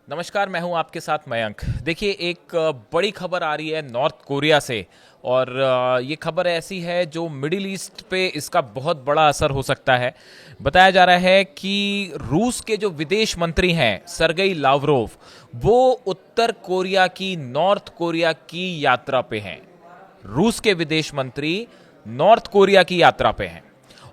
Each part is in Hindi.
नमस्कार, मैं हूं आपके साथ मयंक। देखिए, एक बड़ी खबर आ रही है नॉर्थ कोरिया से। और ये खबर ऐसी है जो मिडिल ईस्ट पे इसका बहुत बड़ा असर हो सकता है। बताया जा रहा है कि रूस के जो विदेश मंत्री हैं सरगेई लावरोव, वो उत्तर कोरिया की नॉर्थ कोरिया की यात्रा पे हैं। रूस के विदेश मंत्री नॉर्थ कोरिया की यात्रा पे हैं।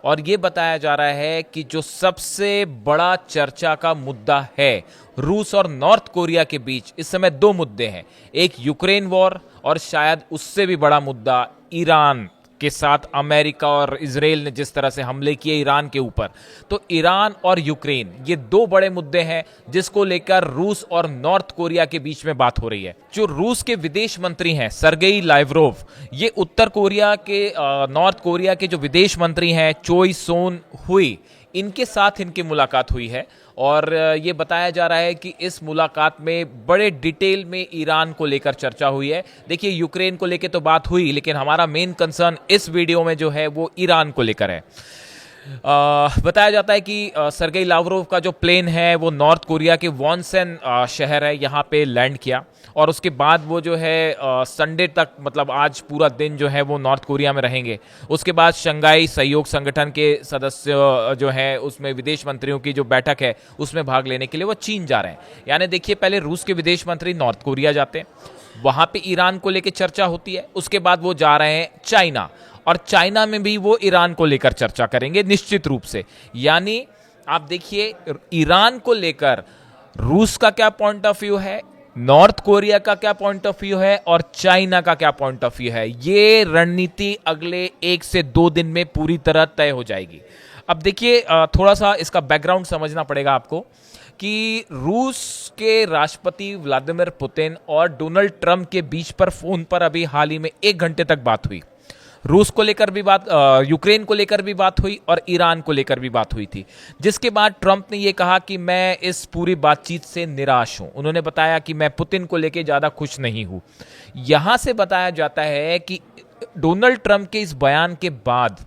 और ये बताया जा रहा है कि जो सबसे बड़ा चर्चा का मुद्दा है रूस और नॉर्थ कोरिया के बीच, इस समय दो मुद्दे हैं। एक यूक्रेन वॉर, और शायद उससे भी बड़ा मुद्दा ईरान के साथ अमेरिका और इजराइल ने जिस तरह से हमले किए ईरान के ऊपर। तो ईरान और यूक्रेन, ये दो बड़े मुद्दे हैं जिसको लेकर रूस और नॉर्थ कोरिया के बीच में बात हो रही है। जो रूस के विदेश मंत्री हैं सरगेई लावरोव, ये उत्तर कोरिया के नॉर्थ कोरिया के जो विदेश मंत्री हैं चोई सोन हुई, इनके साथ इनकी मुलाकात हुई है। और ये बताया जा रहा है कि इस मुलाकात में बड़े डिटेल में ईरान को लेकर चर्चा हुई है। देखिए, यूक्रेन को लेकर तो बात हुई, लेकिन हमारा मेन कंसर्न इस वीडियो में जो है वो ईरान को लेकर है। बताया जाता है कि सरगेई लावरोव का जो प्लेन है वो नॉर्थ कोरिया के वॉनसेन शहर है, यहाँ पे लैंड किया। और उसके बाद वो जो है संडे तक, मतलब आज पूरा दिन जो है वो नॉर्थ कोरिया में रहेंगे। उसके बाद शंघाई सहयोग संगठन के सदस्य जो है उसमें विदेश मंत्रियों की जो बैठक है उसमें भाग लेने के लिए वो चीन जा रहे हैं। यानी देखिए, पहले रूस के विदेश मंत्री नॉर्थ कोरिया जाते हैं, वहां पे ईरान को लेकर चर्चा होती है। उसके बाद वो जा रहे हैं चाइना, और चाइना में भी वो ईरान को लेकर चर्चा करेंगे निश्चित रूप से। यानी आप देखिए, ईरान को लेकर रूस का क्या पॉइंट ऑफ व्यू है, नॉर्थ कोरिया का क्या पॉइंट ऑफ व्यू है, और चाइना का क्या पॉइंट ऑफ व्यू है, ये रणनीति अगले 1 से 2 दिन में पूरी तरह तय हो जाएगी। अब देखिए, थोड़ा सा इसका बैकग्राउंड समझना पड़ेगा आपको कि रूस के राष्ट्रपति व्लादिमीर पुतिन और डोनाल्ड ट्रंप के बीच पर फोन पर अभी हाल ही में 1 घंटे तक बात हुई। रूस को लेकर भी बात, यूक्रेन को लेकर भी बात हुई, और ईरान को लेकर भी बात हुई थी। जिसके बाद ट्रंप ने यह कहा कि मैं इस पूरी बातचीत से निराश हूं। उन्होंने बताया कि मैं पुतिन को लेकर ज्यादा खुश नहीं हूं। यहां से बताया जाता है कि डोनाल्ड ट्रंप के इस बयान के बाद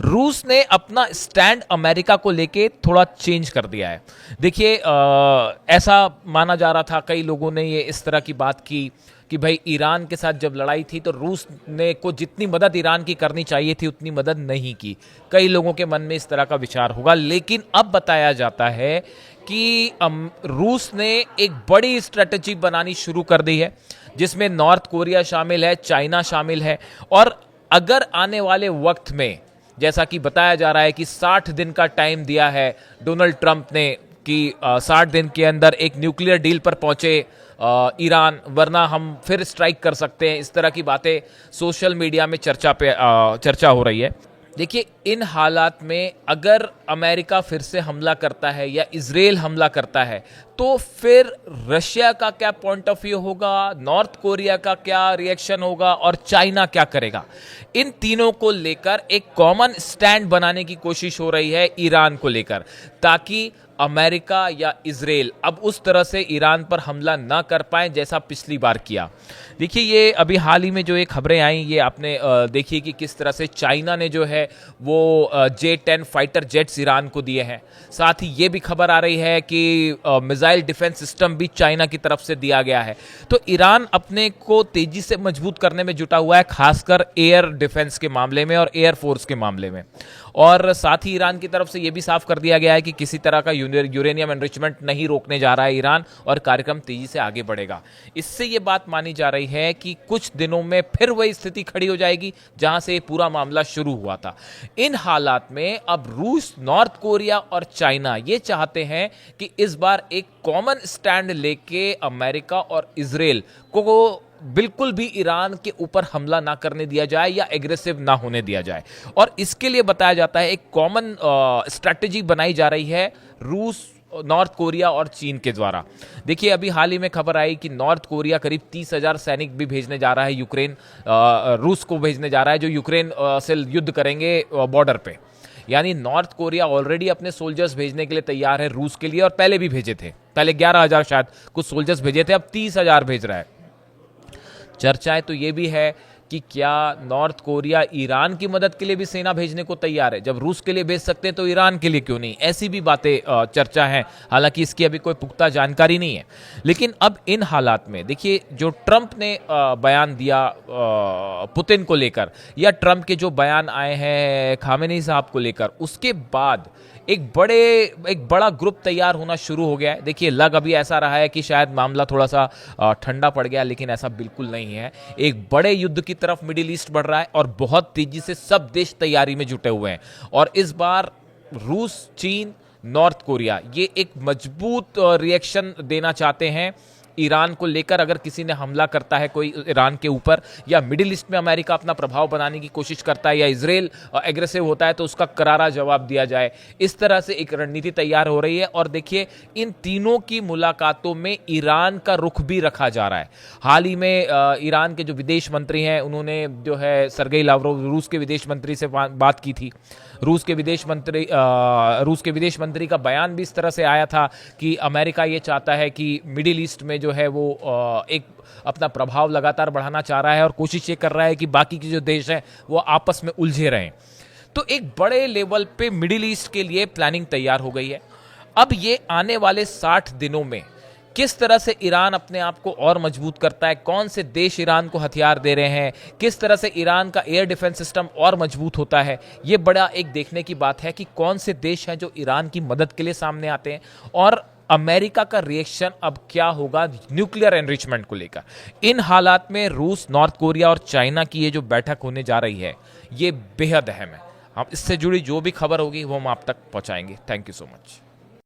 रूस ने अपना स्टैंड अमेरिका को लेके थोड़ा चेंज कर दिया है। देखिए, ऐसा माना जा रहा था, कई लोगों ने ये इस तरह की बात की कि भाई ईरान के साथ जब लड़ाई थी तो रूस ने को जितनी मदद ईरान की करनी चाहिए थी उतनी मदद नहीं की। कई लोगों के मन में इस तरह का विचार होगा, लेकिन अब बताया जाता है कि रूस ने एक बड़ी स्ट्रेटजी बनानी शुरू कर दी है, जिसमें नॉर्थ कोरिया शामिल है, चाइना शामिल है। और अगर आने वाले वक्त में, जैसा कि बताया जा रहा है कि 60 दिन का टाइम दिया है डोनाल्ड ट्रंप ने कि 60 दिन के अंदर एक न्यूक्लियर डील पर पहुंचे ईरान, वरना हम फिर स्ट्राइक कर सकते हैं। इस तरह की बातें सोशल मीडिया में चर्चा हो रही है। देखिए, इन हालात में अगर अमेरिका फिर से हमला करता है या इजराइल हमला करता है, तो फिर रशिया का क्या पॉइंट ऑफ व्यू होगा, नॉर्थ कोरिया का क्या रिएक्शन होगा, और चाइना क्या करेगा। इन तीनों को लेकर एक कॉमन स्टैंड बनाने की कोशिश हो रही है ईरान को लेकर, ताकि अमेरिका या इजराइल अब उस तरह से ईरान पर हमला ना कर पाए जैसा पिछली बार किया। देखिए, ये अभी हाल ही में जो ये खबरें आई, ये आपने देखी कि किस तरह से चाइना ने जो है वो J-10 फाइटर जेट्स ईरान को दिए हैं। साथ ही ये भी खबर आ रही है कि मिसाइल डिफेंस सिस्टम भी चाइना की तरफ से दिया गया है। तो ईरान अपने को तेजी से मजबूत करने में जुटा हुआ है, खासकर एयर डिफेंस के मामले में और एयरफोर्स के मामले में। और साथ ही ईरान की तरफ से यह भी साफ कर दिया गया है कि किसी तरह का यूरेनियम एनरिचमेंट नहीं रोकने जा रहा है ईरान, और कार्यक्रम तेजी से आगे बढ़ेगा। इससे यह बात मानी जा रही है कि कुछ दिनों में फिर वही स्थिति खड़ी हो जाएगी जहां से पूरा मामला शुरू हुआ था। इन हालात में अब रूस, नॉर्थ कोरिया और चाइना ये चाहते हैं कि इस बार एक कॉमन स्टैंड लेके अमेरिका और इजराइल को बिल्कुल भी ईरान के ऊपर हमला ना करने दिया जाए या एग्रेसिव ना होने दिया जाए। और इसके लिए बताया जाता है एक कॉमन स्ट्रैटेजी बनाई जा रही है रूस, नॉर्थ कोरिया और चीन के द्वारा। देखिए, अभी हाल ही में खबर आई कि नॉर्थ कोरिया करीब 30,000 सैनिक भी भेजने जा रहा है यूक्रेन, रूस को भेजने जा रहा है, जो यूक्रेन से युद्ध करेंगे बॉर्डर पे। यानी नॉर्थ कोरिया ऑलरेडी अपने सोल्जर्स भेजने के लिए तैयार है रूस के लिए, और पहले भी भेजे थे। पहले 11,000 शायद कुछ सोल्जर्स भेजे थे, अब 30,000 भेज रहा है। चर्चाएं तो ये भी है कि क्या नॉर्थ कोरिया ईरान की मदद के लिए भी सेना भेजने को तैयार है। जब रूस के लिए भेज सकते हैं तो ईरान के लिए क्यों नहीं, ऐसी भी बातें चर्चा है। हालांकि इसकी अभी कोई पुख्ता जानकारी नहीं है। लेकिन अब इन हालात में देखिए, जो ट्रंप ने बयान दिया पुतिन को लेकर, या ट्रंप के जो बयान आए हैं खामेनी साहब को लेकर, उसके बाद एक बड़ा ग्रुप तैयार होना शुरू हो गया है। देखिए, लग अभी ऐसा रहा है कि शायद मामला थोड़ा सा ठंडा पड़ गया, लेकिन ऐसा बिल्कुल नहीं है। एक बड़े युद्ध की तरफ मिडिल ईस्ट बढ़ रहा है और बहुत तेजी से सब देश तैयारी में जुटे हुए हैं। और इस बार रूस, चीन, नॉर्थ कोरिया ये एक मजबूत रिएक्शन देना चाहते हैं ईरान को लेकर। अगर किसी ने हमला करता है कोई ईरान के ऊपर, या मिडिल ईस्ट में अमेरिका अपना प्रभाव बनाने की कोशिश करता है, या इजराइल एग्रेसिव होता है, तो उसका करारा जवाब दिया जाए। इस तरह से एक रणनीति तैयार हो रही है। और देखिए, इन तीनों की मुलाकातों में ईरान का रुख भी रखा जा रहा है। हाल ही में ईरान के जो विदेश मंत्री हैं, उन्होंने जो है सर्गेई लावरोव, रूस के विदेश मंत्री से बात की थी। रूस के विदेश मंत्री का बयान भी इस तरह से आया था कि अमेरिका ये चाहता है कि मिडिल ईस्ट में जो है वो एक अपना प्रभाव लगातार बढ़ाना चाह रहा है, और कोशिश ये कर रहा है कि बाकी के जो देश हैं वो आपस में उलझे रहें। तो एक बड़े लेवल पे मिडिल ईस्ट के लिए प्लानिंग तैयार हो गई है। अब ये आने वाले 60 दिनों में किस तरह से ईरान अपने आप को और मजबूत करता है, कौन से देश ईरान को हथियार दे रहे हैं, किस तरह से ईरान का एयर डिफेंस सिस्टम और मजबूत होता है, ये बड़ा एक देखने की बात है कि कौन से देश हैं जो ईरान की मदद के लिए सामने आते हैं, और अमेरिका का रिएक्शन अब क्या होगा न्यूक्लियर एनरिचमेंट को लेकर। इन हालात में रूस, नॉर्थ कोरिया और चाइना की ये जो बैठक होने जा रही है, ये बेहद अहम है। हम इससे जुड़ी जो भी खबर होगी वो हम आप तक पहुंचाएंगे। Thank you so much.